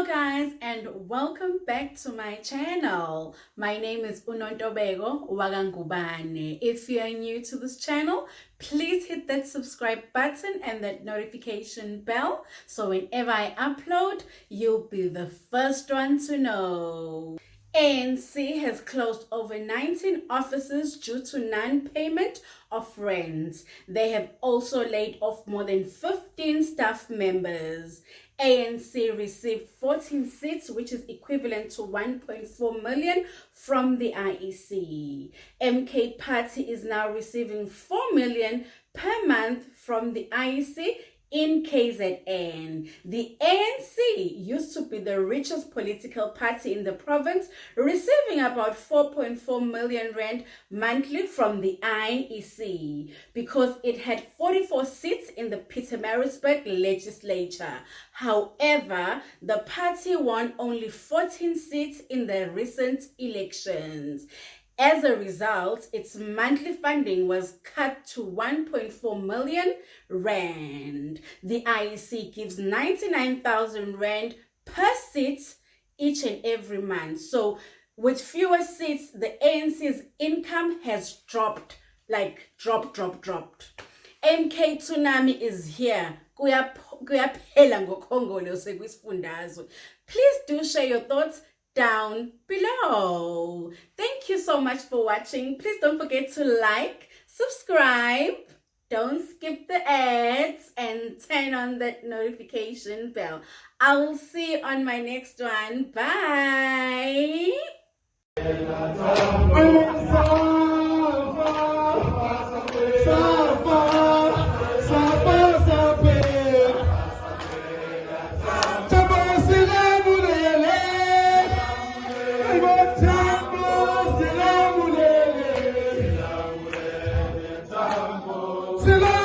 Hello guys and welcome back to my channel. My name is Unontobeko Wagangubane. If you are new to this channel, please hit that subscribe button and that notification bell so whenever I upload, you'll be the first one to know. ANC has closed over 19 offices due to non-payment of rent. They have also laid off more than 15 staff members. ANC received 14 seats, which is equivalent to 1.4 million from the IEC. MK Party is now receiving 4 million per month from the IEC in KZN. The ANC used to be the richest political party in the province, receiving about 4.4 million rand monthly from the IEC because it had 44 seats in the Pietermaritzburg legislature. However, the party won only 14 seats in the recent elections. As a result, its monthly funding was cut to 1.4 million rand. The IEC gives 99,000 rand per seat each and every month. So with fewer seats, the ANC's income has dropped, like dropped. MK Tsunami is here. Kuyaphela ngokhongolo sekwisifundazwe. Please do share your thoughts down below. Thank you so much for watching. Please don't forget to like, subscribe, don't skip the ads, and turn on that notification bell. I will see you on my next one. Bye. Silam